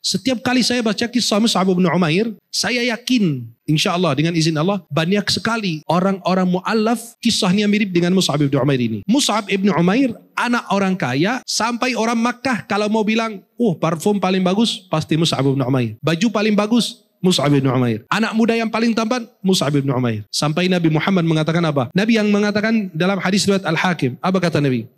Setiap kali saya baca kisah Mus'ab bin Umair, saya yakin insya Allah dengan izin Allah banyak sekali orang-orang mu'allaf kisahnya mirip dengan Mus'ab bin Umair ini. Mus'ab bin Umair anak orang kaya sampai orang Makkah kalau mau bilang, parfum paling bagus pasti Mus'ab bin Umair. Baju paling bagus Mus'ab bin Umair. Anak muda yang paling tampan Mus'ab bin Umair. Sampai Nabi Muhammad mengatakan apa? Nabi yang mengatakan dalam hadis riwayat Al-Hakim, apa kata Nabi?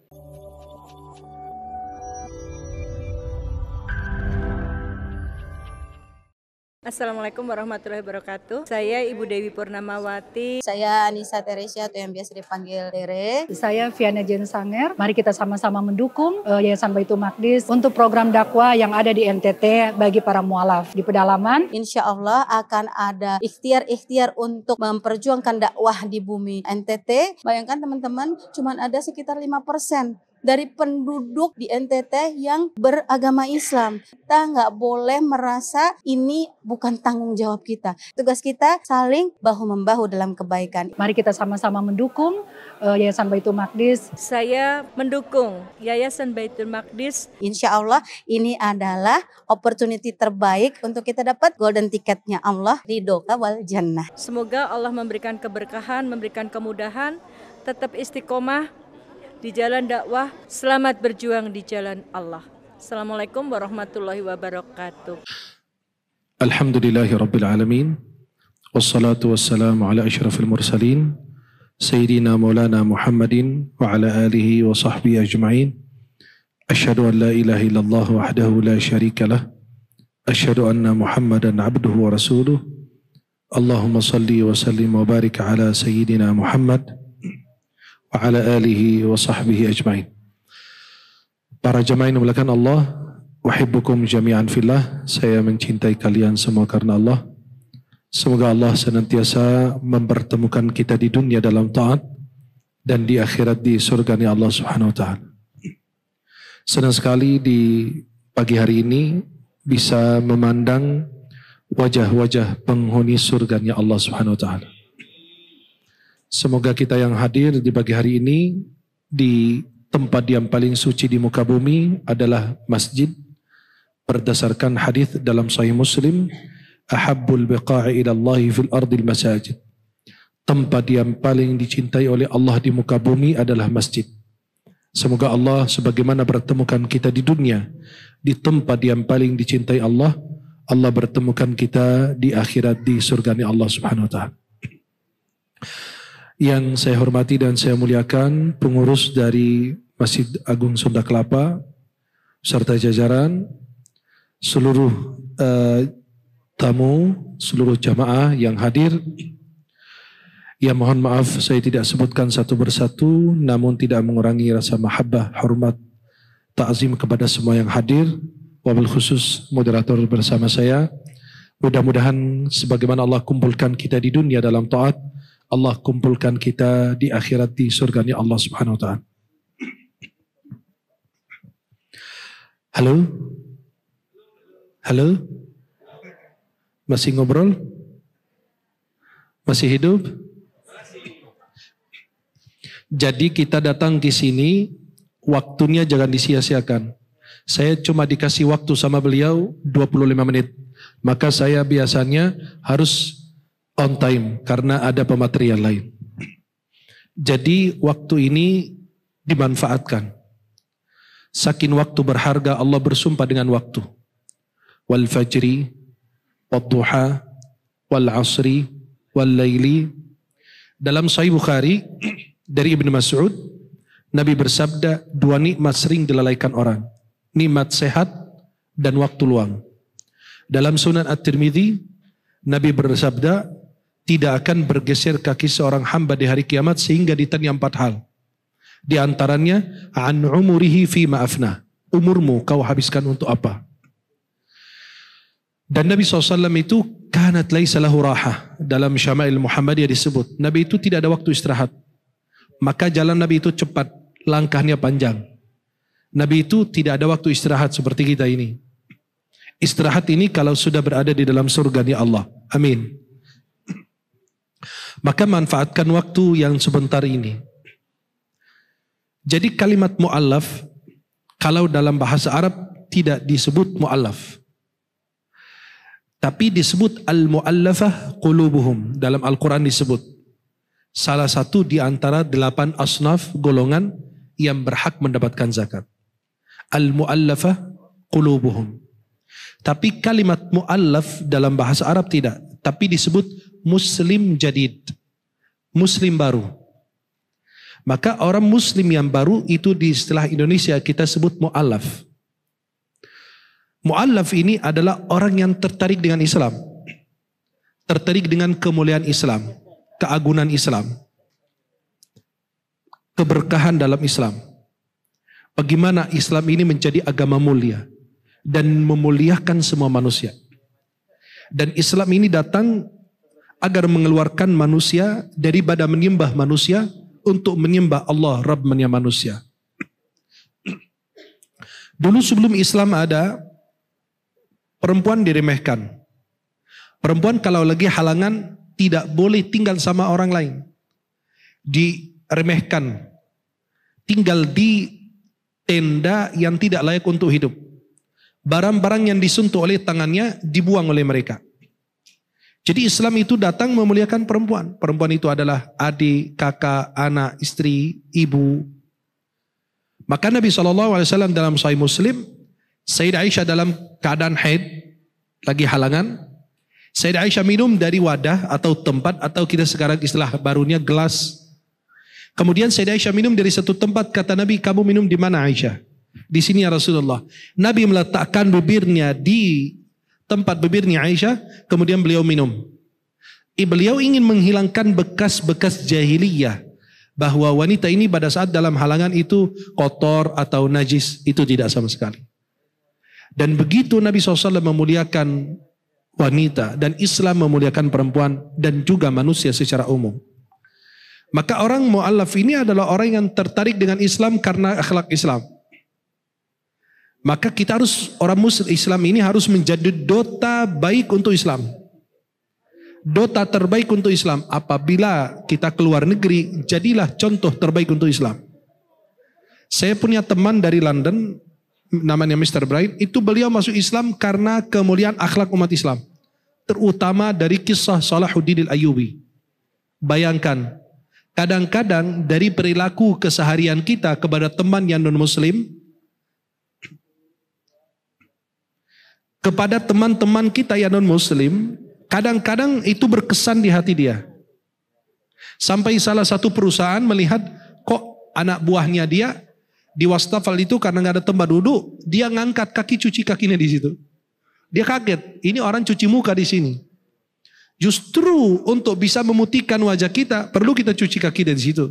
Assalamualaikum warahmatullahi wabarakatuh. Saya Ibu Dewi Purnamawati. Saya Anissa Teresia atau yang biasa dipanggil Tere. Saya Viana Jen Sanger. Mari kita sama-sama mendukung Yayasan Baitul Maqdis untuk program dakwah yang ada di NTT bagi para mualaf di pedalaman. Insya Allah akan ada ikhtiar-ikhtiar untuk memperjuangkan dakwah di bumi NTT. Bayangkan teman-teman, cuma ada sekitar 5% dari penduduk di NTT yang beragama Islam. Kita nggak boleh merasa ini bukan tanggung jawab kita. Tugas kita saling bahu-membahu dalam kebaikan. Mari kita sama-sama mendukung Yayasan Baitul Maqdis. Saya mendukung Yayasan Baitul Maqdis. Insya Allah ini adalah opportunity terbaik untuk kita dapat golden ticketnya Allah, ridho wal jannah. Semoga Allah memberikan keberkahan, memberikan kemudahan, tetap istiqomah di jalan dakwah, selamat berjuang di jalan Allah. Assalamualaikum warahmatullahi wabarakatuh. Alhamdulillahi Rabbil Alamin. Wassalatu wassalamu ala ashrafil mursalin. Sayyidina maulana Muhammadin wa ala alihi wa sahbihi ajma'in. Asyhadu an la ilaha illallah wahdahu la syarika lah. Asyhadu anna Muhammadan abduhu wa rasuluh. Allahumma salli wa sallim wa barik ala Sayyidina Muhammad wa ala alihi wa sahbihi ajma'in. Para jamaah yang dimuliakan Allah, uhibbukum jami'an fillah. Saya mencintai kalian semua karena Allah. Semoga Allah senantiasa mempertemukan kita di dunia dalam taat dan di akhirat di surganya Allah Subhanahu wa taala. Senang sekali di pagi hari ini bisa memandang wajah-wajah penghuni surganya Allah Subhanahu wa taala. Semoga kita yang hadir di pagi hari ini di tempat yang paling suci di muka bumi adalah masjid. Berdasarkan hadis dalam Sahih Muslim, ahabbul biqa'i ila Allah fil ardil masajid. Tempat yang paling dicintai oleh Allah di muka bumi adalah masjid. Semoga Allah sebagaimana bertemukan kita di dunia di tempat yang paling dicintai Allah, Allah bertemukan kita di akhirat di surganya Allah Subhanahu wa taala. Yang saya hormati dan saya muliakan pengurus dari Masjid Agung Sunda Kelapa serta jajaran, seluruh tamu, seluruh jamaah yang hadir. Ya mohon maaf saya tidak sebutkan satu persatu, namun tidak mengurangi rasa mahabbah, hormat, ta'zim kepada semua yang hadir. Wabil khusus moderator bersama saya. Mudah-mudahan sebagaimana Allah kumpulkan kita di dunia dalam taat, Allah kumpulkan kita di akhirat di surganya Allah Subhanahu wa taala. Halo? Halo? Masih ngobrol? Masih hidup? Jadi kita datang ke sini, waktunya jangan disia-siakan. Saya cuma dikasih waktu sama beliau 25 menit. Maka saya biasanya harus on time karena ada pematerian lain. Jadi waktu ini dimanfaatkan. Saking waktu berharga Allah bersumpah dengan waktu. Wal fajri, wad duha, wal asri, wal laili. Dalam Sahih Bukhari dari Ibnu Mas'ud, Nabi bersabda, dua nikmat sering dilalaikan orang. Nikmat sehat dan waktu luang. Dalam Sunan At-Tirmidzi, Nabi bersabda, tidak akan bergeser kaki seorang hamba di hari kiamat sehingga ditanya 4 hal. Di antaranya, an umurihi fi ma'afna. Umurmu kau habiskan untuk apa? Dan Nabi SAW itu kanat laisa lahu raha. Dalam Syama'il Muhammadiyah disebut, Nabi itu tidak ada waktu istirahat. Maka jalan Nabi itu cepat, langkahnya panjang. Nabi itu tidak ada waktu istirahat seperti kita ini. Istirahat ini kalau sudah berada di dalam surganya Allah. Amin. Maka manfaatkan waktu yang sebentar ini. Jadi kalimat mu'allaf, kalau dalam bahasa Arab tidak disebut mu'allaf. Tapi disebut al-mu'allafah qulubuhum. Dalam Al-Quran disebut. Salah satu di antara 8 asnaf golongan yang berhak mendapatkan zakat. Al-mu'allafah qulubuhum. Tapi kalimat mu'allaf dalam bahasa Arab tidak. Tapi disebut muslim jadid. Muslim baru. Maka orang muslim yang baru itu di istilah Indonesia kita sebut mu'allaf. Mu'allaf ini adalah orang yang tertarik dengan Islam. Tertarik dengan kemuliaan Islam. Keagungan Islam. Keberkahan dalam Islam. Bagaimana Islam ini menjadi agama mulia. Dan memuliakan semua manusia. Dan Islam ini datang agar mengeluarkan manusia daripada menyembah manusia untuk menyembah Allah, Rabb-Nya manusia. Dulu sebelum Islam ada, perempuan diremehkan. Perempuan kalau lagi halangan tidak boleh tinggal sama orang lain. Diremehkan. Tinggal di tenda yang tidak layak untuk hidup. Barang-barang yang disentuh oleh tangannya dibuang oleh mereka. Jadi Islam itu datang memuliakan perempuan. Perempuan itu adalah adik, kakak, anak, istri, ibu. Maka Nabi SAW dalam Sahih Muslim, Sayyidah Aisyah dalam keadaan haid, lagi halangan. Sayyidah Aisyah minum dari wadah atau tempat, atau kita sekarang istilah barunya gelas. Kemudian Sayyidah Aisyah minum dari satu tempat, kata Nabi, kamu minum di mana Aisyah? Di sini ya Rasulullah. Nabi meletakkan bibirnya di tempat bibirnya Aisyah, kemudian beliau minum. Beliau ingin menghilangkan bekas-bekas jahiliyah, bahwa wanita ini pada saat dalam halangan itu kotor atau najis, itu tidak sama sekali. Dan begitu Nabi SAW memuliakan wanita, dan Islam memuliakan perempuan, dan juga manusia secara umum. Maka orang mu'allaf ini adalah orang yang tertarik dengan Islam karena akhlak Islam. Maka kita harus, orang muslim Islam ini harus menjadi duta baik untuk Islam. Duta terbaik untuk Islam. Apabila kita keluar negeri, jadilah contoh terbaik untuk Islam. Saya punya teman dari London, namanya Mr. Bright, itu beliau masuk Islam karena kemuliaan akhlak umat Islam. Terutama dari kisah Salahuddin al-Ayyubi. Bayangkan, kadang-kadang dari perilaku keseharian kita kepada teman yang non-muslim, kepada teman-teman kita yang non-muslim, kadang-kadang itu berkesan di hati dia. Sampai salah satu perusahaan melihat, kok anak buahnya dia di wastafel itu karena nggak ada tempat duduk, dia ngangkat kaki cuci kakinya di situ. Dia kaget, ini orang cuci muka di sini. Justru untuk bisa memutihkan wajah kita, perlu kita cuci kaki dari situ.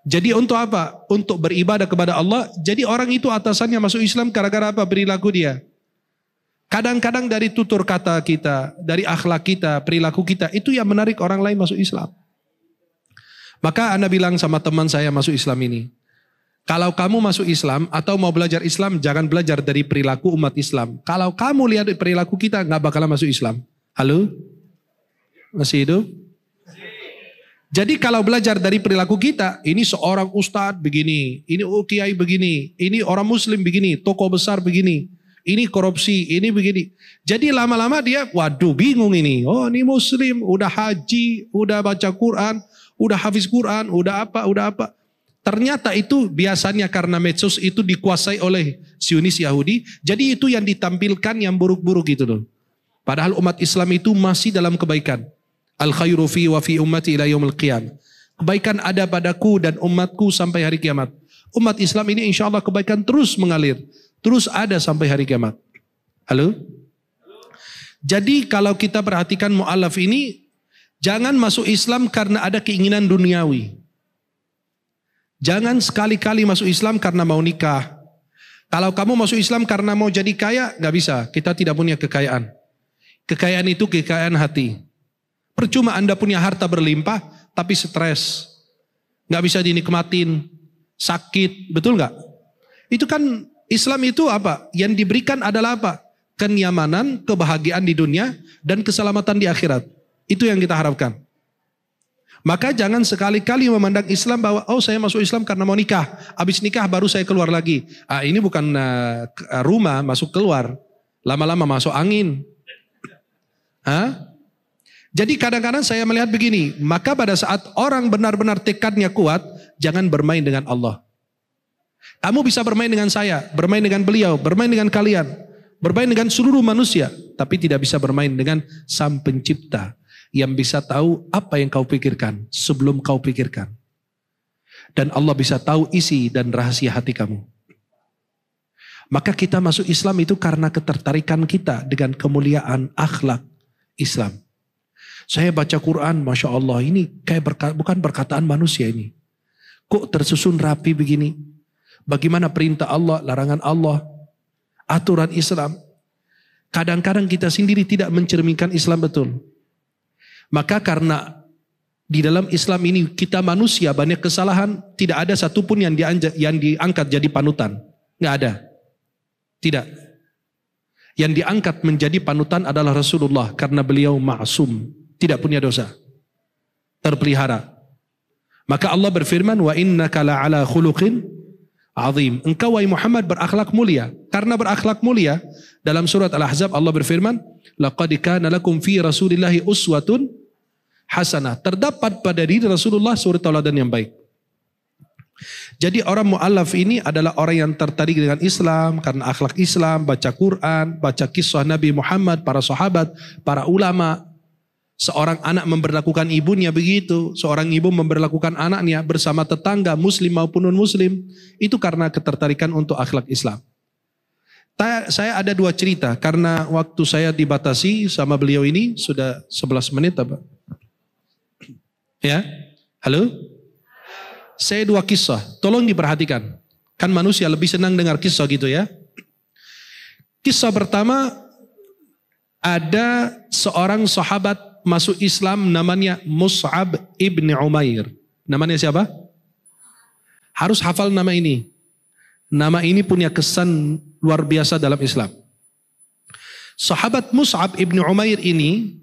Jadi untuk apa? Untuk beribadah kepada Allah. Jadi orang itu atasannya masuk Islam gara-gara apa? Perilaku dia. Kadang-kadang dari tutur kata kita, dari akhlak kita, perilaku kita, itu yang menarik orang lain masuk Islam. Maka Anda bilang sama teman saya masuk Islam ini, kalau kamu masuk Islam atau mau belajar Islam, jangan belajar dari perilaku umat Islam. Kalau kamu lihat perilaku kita, nggak bakalan masuk Islam. Halo? Masih hidup? Jadi kalau belajar dari perilaku kita, ini seorang ustadz begini, ini kiai begini, ini orang muslim begini, tokoh besar begini. Ini korupsi, ini begini. Jadi lama-lama dia, waduh bingung ini. Oh ini muslim, udah haji, udah baca Quran, udah hafiz Quran, udah apa. Ternyata itu biasanya karena medsos itu dikuasai oleh Zionis Yahudi. Jadi itu yang ditampilkan yang buruk-buruk gitu loh. Padahal umat Islam itu masih dalam kebaikan. Al khairu fi wa fi ummati ila yaumil qiyam. Kebaikan ada padaku dan umatku sampai hari kiamat. Umat Islam ini insya Allah kebaikan terus mengalir. Terus ada sampai hari kiamat. Halo? Jadi kalau kita perhatikan mu'allaf ini, jangan masuk Islam karena ada keinginan duniawi. Jangan sekali-kali masuk Islam karena mau nikah. Kalau kamu masuk Islam karena mau jadi kaya, gak bisa. Kita tidak punya kekayaan. Kekayaan itu kekayaan hati. Percuma Anda punya harta berlimpah, tapi stres. Gak bisa dinikmatin. Sakit, betul gak? Itu kan Islam itu apa? Yang diberikan adalah apa? Kenyamanan, kebahagiaan di dunia, dan keselamatan di akhirat. Itu yang kita harapkan. Maka jangan sekali-kali memandang Islam bahwa, oh saya masuk Islam karena mau nikah. Habis nikah baru saya keluar lagi. Ini bukan rumah, masuk keluar. Lama-lama masuk angin. Hah? Jadi kadang-kadang saya melihat begini, maka pada saat orang benar-benar tekadnya kuat, jangan bermain dengan Allah. Kamu bisa bermain dengan saya, bermain dengan beliau, bermain dengan kalian, bermain dengan seluruh manusia, tapi tidak bisa bermain dengan Sang Pencipta yang bisa tahu apa yang kau pikirkan sebelum kau pikirkan. Dan Allah bisa tahu isi dan rahasia hati kamu. Maka kita masuk Islam itu karena ketertarikan kita dengan kemuliaan akhlak Islam. Saya baca Quran, Masya Allah, ini kayak bukan perkataan manusia ini. Kok tersusun rapi begini? Bagaimana perintah Allah, larangan Allah, aturan Islam. Kadang-kadang kita sendiri tidak mencerminkan Islam betul. Maka karena di dalam Islam ini kita manusia banyak kesalahan, tidak ada satupun yang diangkat jadi panutan. Nggak ada. Tidak. Yang diangkat menjadi panutan adalah Rasulullah karena beliau ma'sum. Tidak punya dosa. Terpelihara. Maka Allah berfirman, wa innaka la'ala khuluqin azim. Engkau wahai Muhammad berakhlak mulia. Karena berakhlak mulia, dalam surat Al-Ahzab Allah berfirman, laqad kana lakum fi Rasulillahi uswatun hasanah. Terdapat pada diri Rasulullah suri tauladan yang baik. Jadi orang mu'allaf ini adalah orang yang tertarik dengan Islam karena akhlak Islam, baca Quran, baca kisah Nabi Muhammad, para sahabat, para ulama. Seorang anak memperlakukan ibunya begitu, seorang ibu memperlakukan anaknya bersama tetangga muslim maupun non-muslim, itu karena ketertarikan untuk akhlak Islam. Saya ada 2 cerita, karena waktu saya dibatasi sama beliau ini, sudah 11 menit apa? Ya, halo? Saya 2 kisah, tolong diperhatikan. Kan manusia lebih senang dengar kisah gitu ya. Kisah pertama, ada seorang sahabat masuk Islam namanya Mus'ab ibn Umair. Namanya siapa? Harus hafal nama ini. Nama ini punya kesan luar biasa dalam Islam. Sahabat Mus'ab ibn Umair ini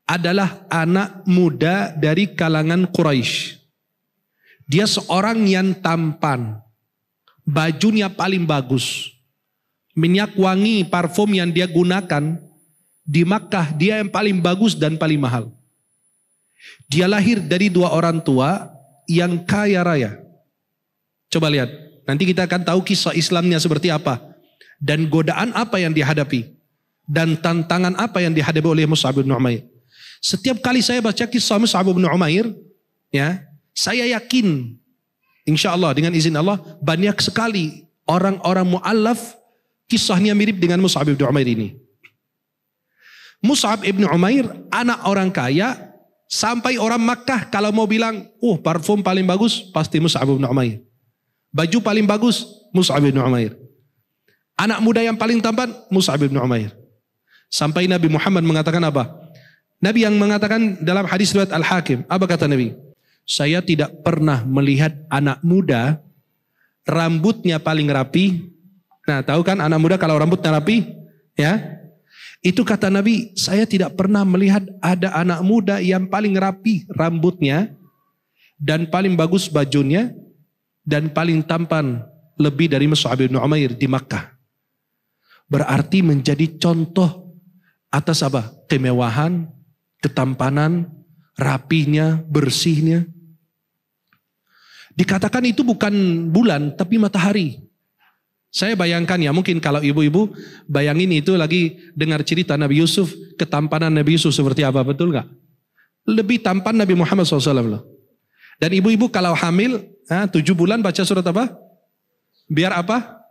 adalah anak muda dari kalangan Quraisy. Dia seorang yang tampan. Bajunya paling bagus. Minyak wangi, parfum yang dia gunakan di Makkah, dia yang paling bagus dan paling mahal. Dia lahir dari 2 orang tua yang kaya raya. Coba lihat, nanti kita akan tahu kisah Islamnya seperti apa. Dan godaan apa yang dihadapi. Dan tantangan apa yang dihadapi oleh Mus'ab bin Umair. Setiap kali saya baca kisah Mus'ab bin Umair, ya, saya yakin, insya Allah dengan izin Allah, banyak sekali orang-orang mu'allaf kisahnya mirip dengan Mus'ab bin Umair ini. Mus'ab ibn Umair, anak orang kaya, sampai orang Makkah kalau mau bilang, parfum paling bagus, pasti Mus'ab ibn Umair. Baju paling bagus, Mus'ab ibn Umair. Anak muda yang paling tampan, Mus'ab ibn Umair. Sampai Nabi Muhammad mengatakan apa? Nabi yang mengatakan dalam hadis riwayat Al-Hakim, apa kata Nabi? Saya tidak pernah melihat anak muda, rambutnya paling rapi. Nah, tahu kan anak muda kalau rambutnya rapi, ya? Itu kata Nabi, saya tidak pernah melihat ada anak muda yang paling rapi rambutnya dan paling bagus bajunya dan paling tampan lebih dari Mus'ab bin Umair di Makkah. Berarti menjadi contoh atas apa? Kemewahan, ketampanan, rapinya, bersihnya. Dikatakan itu bukan bulan tapi matahari. Saya bayangkan ya, mungkin kalau ibu-ibu bayangin itu lagi dengar cerita Nabi Yusuf, ketampanan Nabi Yusuf seperti apa, betul gak? Lebih tampan Nabi Muhammad SAW loh. Dan ibu-ibu kalau hamil, 7 bulan baca surat apa? Biar apa?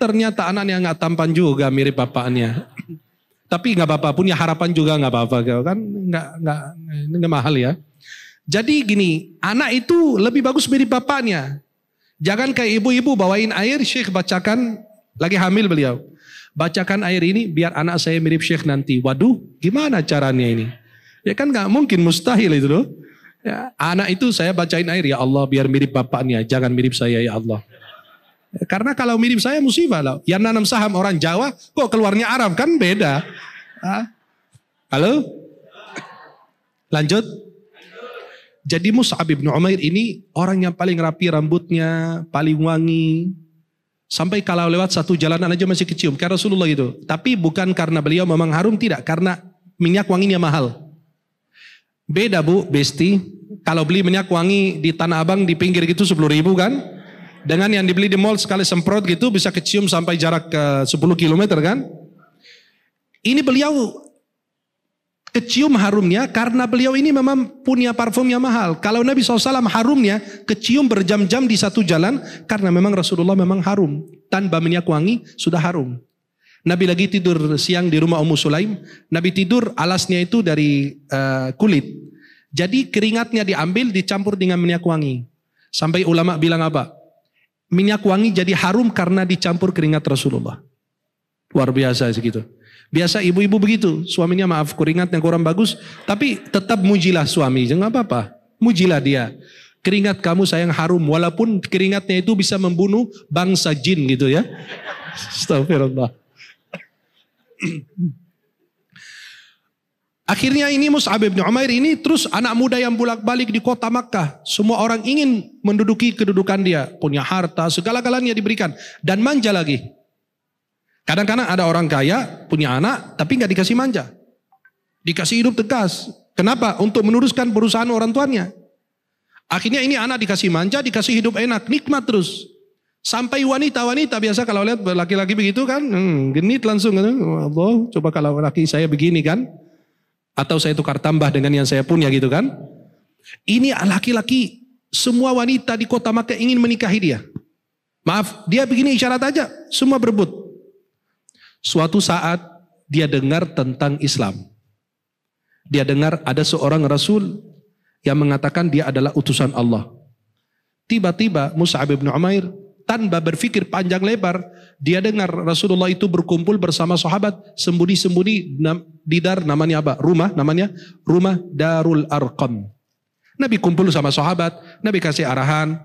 Ternyata anaknya gak tampan juga, mirip bapaknya. Tapi gak apa-apa, punya harapan juga gak apa-apa. Kan gak mahal ya. Jadi gini, anak itu lebih bagus mirip bapaknya. Jangan kayak ibu-ibu bawain air, Syekh bacakan, lagi hamil beliau. Bacakan air ini biar anak saya mirip Syekh nanti. Waduh, gimana caranya ini? Ya kan gak mungkin, mustahil itu loh. Ya, anak itu saya bacain air, ya Allah biar mirip bapaknya, jangan mirip saya ya Allah. Ya, karena kalau mirip saya musibah lah. Yang nanam saham orang Jawa, kok keluarnya Arab, kan beda. Halo? Lanjut. Jadi Mus'ab bin Umair ini orang yang paling rapi rambutnya, paling wangi. Sampai kalau lewat satu jalanan aja masih kecium, kayak Rasulullah gitu. Tapi bukan karena beliau memang harum, tidak. Karena minyak wanginya mahal. Beda Bu, Besti, kalau beli minyak wangi di Tanah Abang di pinggir gitu 10.000 kan, dengan yang dibeli di mall sekali semprot gitu bisa kecium sampai jarak 10 km kan. Ini beliau kecium harumnya karena beliau ini memang punya parfum yang mahal. Kalau Nabi SAW harumnya kecium berjam-jam di satu jalan karena memang Rasulullah memang harum. Tanpa minyak wangi sudah harum. Nabi lagi tidur siang di rumah Ummu Sulaim. Nabi tidur alasnya itu dari kulit. Jadi keringatnya diambil dicampur dengan minyak wangi. Sampai ulama bilang apa? Minyak wangi jadi harum karena dicampur keringat Rasulullah. Luar biasa segitu. Biasa ibu-ibu begitu. Suaminya maaf keringatnya kurang bagus. Tapi tetap mujilah suami. Jangan apa-apa. Mujilah dia. Keringat kamu sayang harum. Walaupun keringatnya itu bisa membunuh bangsa jin gitu ya. Astagfirullah. Akhirnya ini Mus'ab bin Umair ini terus anak muda yang bolak-balik di kota Makkah. Semua orang ingin menduduki kedudukan dia. Punya harta, segala-galanya diberikan. Dan manja lagi. Kadang-kadang ada orang kaya, punya anak, tapi nggak dikasih manja. Dikasih hidup tegas. Kenapa? Untuk meneruskan perusahaan orang tuanya. Akhirnya ini anak dikasih manja, dikasih hidup enak, nikmat terus. Sampai wanita-wanita biasa kalau lihat laki-laki begitu kan, genit langsung. Allah, coba kalau laki saya begini kan. Atau saya tukar tambah dengan yang saya punya gitu kan. Ini laki-laki, semua wanita di kota Makkah ingin menikahi dia. Maaf, dia begini isyarat aja, semua berebut. Suatu saat dia dengar tentang Islam. Dia dengar ada seorang Rasul yang mengatakan dia adalah utusan Allah. Tiba-tiba Mus'ab bin Umair tanpa berpikir panjang lebar, dia dengar Rasulullah itu berkumpul bersama sahabat sembunyi-sembunyi di dar namanya apa? Rumah namanya rumah Darul Arqam. Nabi kumpul sama sahabat, Nabi kasih arahan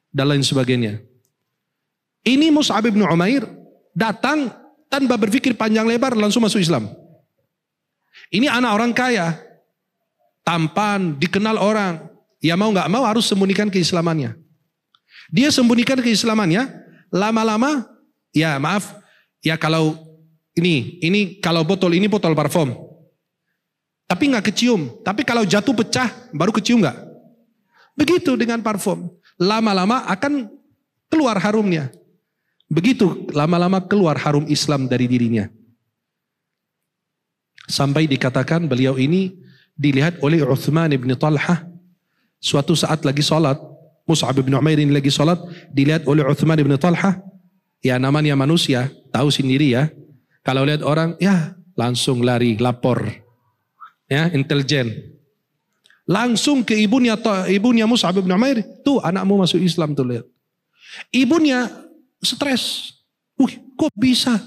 dan lain sebagainya. Ini Mus'ab bin Umair datang tanpa berpikir panjang lebar langsung masuk Islam. Ini anak orang kaya, tampan, dikenal orang. Ya mau nggak mau harus sembunyikan keislamannya. Dia sembunyikan keislamannya, lama-lama, ya maaf, ya kalau ini kalau botol ini botol parfum, tapi nggak kecium. Tapi kalau jatuh pecah, baru kecium nggak? Begitu dengan parfum, lama-lama akan keluar harumnya. Begitu lama-lama keluar harum Islam dari dirinya. Sampai dikatakan beliau ini dilihat oleh Uthman ibn Talha suatu saat lagi sholat. Mus'ab bin Umair ini lagi sholat, dilihat oleh Uthman bin Talha. Ya namanya manusia, tahu sendiri ya. Kalau lihat orang, ya langsung lari, lapor. Ya, intelijen. Langsung ke ibunya Mus'ab bin Umair. Tuh anakmu masuk Islam tuh lihat. Ibunya stres. Kok bisa?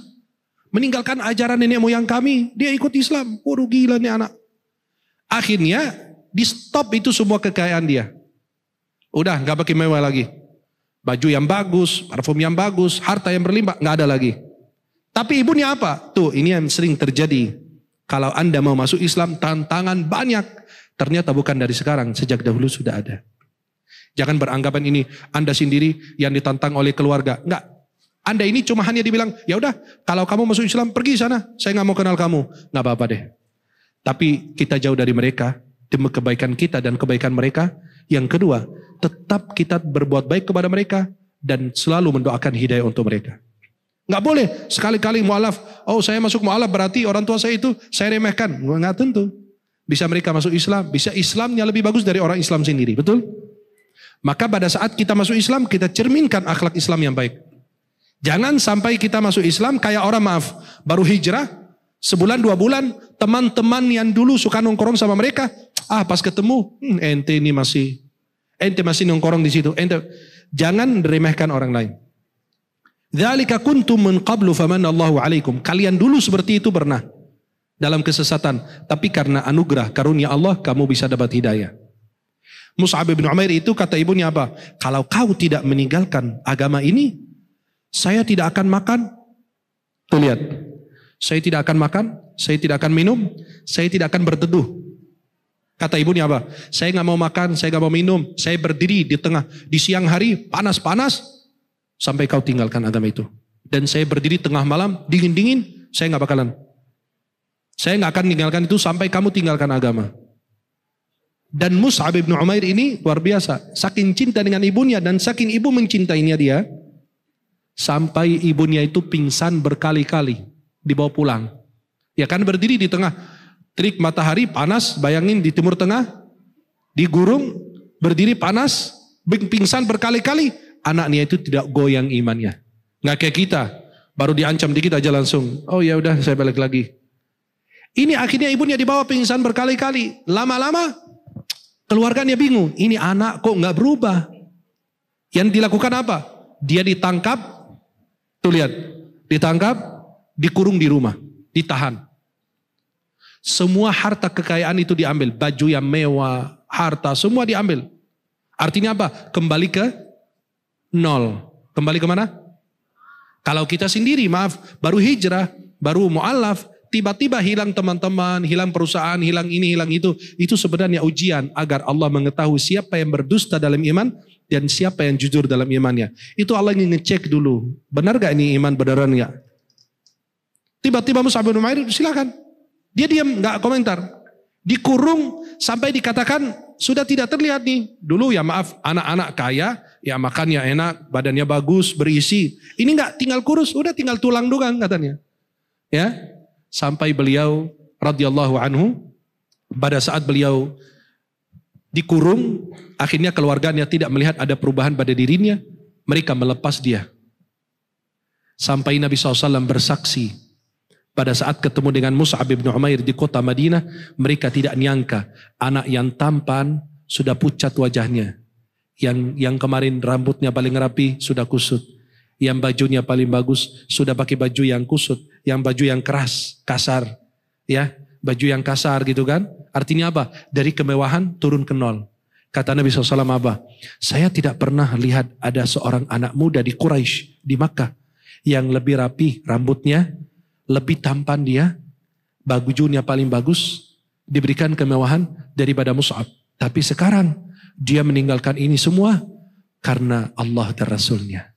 Meninggalkan ajaran nenek moyang kami, dia ikut Islam. Waduh gila nih anak. Akhirnya di stop itu semua kekayaan dia. Udah gak pakai mewah lagi. Baju yang bagus, parfum yang bagus, harta yang berlimpah, gak ada lagi. Tapi ibunya apa? Tuh ini yang sering terjadi. Kalau Anda mau masuk Islam, tantangan banyak. Ternyata bukan dari sekarang, sejak dahulu sudah ada. Jangan beranggapan ini Anda sendiri yang ditantang oleh keluarga. Enggak. Anda ini cuma hanya dibilang, ya udah kalau kamu masuk Islam pergi sana, saya gak mau kenal kamu. Gak apa-apa deh. Tapi kita jauh dari mereka, demi kebaikan kita dan kebaikan mereka. Yang kedua, tetap kita berbuat baik kepada mereka dan selalu mendoakan hidayah untuk mereka. Nggak boleh sekali-kali mu'alaf. Oh saya masuk mu'alaf berarti orang tua saya itu saya remehkan. Nggak tentu. Bisa mereka masuk Islam, bisa Islamnya lebih bagus dari orang Islam sendiri, betul? Maka pada saat kita masuk Islam, kita cerminkan akhlak Islam yang baik. Jangan sampai kita masuk Islam kayak orang maaf baru hijrah, sebulan 2 bulan, teman-teman yang dulu suka nongkrong sama mereka, pas ketemu, ente masih nongkrong di situ. Jangan remehkan orang lain. Dzalika kuntum min qablu famanallahu alaikum. Kalian dulu seperti itu pernah dalam kesesatan, tapi karena anugerah karunia Allah kamu bisa dapat hidayah. Mus'ab bin Umair itu kata ibunya apa? Kalau kau tidak meninggalkan agama ini, saya tidak akan makan. Tuh lihat. Saya tidak akan makan, saya tidak akan minum, saya tidak akan berteduh. Kata ibunya apa? Saya nggak mau makan, saya nggak mau minum, saya berdiri di siang hari panas-panas sampai kau tinggalkan agama itu. Dan saya berdiri tengah malam dingin-dingin, saya nggak bakalan. Saya nggak akan tinggalkan itu sampai kamu tinggalkan agama. Dan Mus'ab bin Umair ini luar biasa. Saking cinta dengan ibunya dan saking ibu mencintainya dia, sampai ibunya itu pingsan berkali-kali dibawa pulang. Ya kan berdiri di tengah terik matahari panas, bayangin di timur tengah, di gurun, berdiri panas, pingsan berkali-kali. Anaknya itu tidak goyang imannya. Nggak kayak kita, baru diancam dikit aja langsung, oh ya udah saya balik lagi. Ini akhirnya ibunya dibawa pingsan berkali-kali. Lama-lama keluarganya bingung, ini anak kok nggak berubah. Yang dilakukan apa? Dia ditangkap, tuh lihat, ditangkap, dikurung di rumah, ditahan. Semua harta kekayaan itu diambil, baju yang mewah, harta semua diambil. Artinya apa? Kembali ke nol. Kembali ke mana? Kalau kita sendiri, maaf, baru hijrah, baru mu'alaf, tiba-tiba hilang teman-teman, hilang perusahaan, hilang ini, hilang itu. Itu sebenarnya ujian agar Allah mengetahui siapa yang berdusta dalam iman dan siapa yang jujur dalam imannya. Itu Allah ingin ngecek dulu. Benar gak ini iman beneran gak? Tiba-tiba Mus'ab bin Umair silakan. Dia diam, gak komentar. Dikurung sampai dikatakan sudah tidak terlihat nih. Dulu ya maaf, anak-anak kaya, ya makannya enak, badannya bagus, berisi. Ini gak tinggal kurus, udah tinggal tulang doang katanya. Ya. Sampai beliau radhiyallahu anhu pada saat beliau dikurung, akhirnya keluarganya tidak melihat ada perubahan pada dirinya, mereka melepas dia. Sampai Nabi SAW bersaksi pada saat ketemu dengan Mus'ab bin Umair di kota Madinah, mereka tidak nyangka anak yang tampan sudah pucat wajahnya, yang kemarin rambutnya paling rapi sudah kusut, yang bajunya paling bagus sudah pakai baju yang kusut, yang baju yang keras, kasar, ya, baju yang kasar gitu kan. Artinya apa? Dari kemewahan turun ke nol. Kata Nabi SAW apa? Saya tidak pernah lihat ada seorang anak muda di Quraisy, di Makkah, yang lebih rapi rambutnya, lebih tampan dia, bajunya paling bagus, diberikan kemewahan daripada Mus'ab. Tapi sekarang dia meninggalkan ini semua karena Allah dan Rasulnya.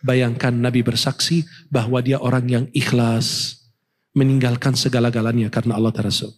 Bayangkan Nabi bersaksi bahwa dia orang yang ikhlas meninggalkan segala-galanya karena Allah dan Rasul.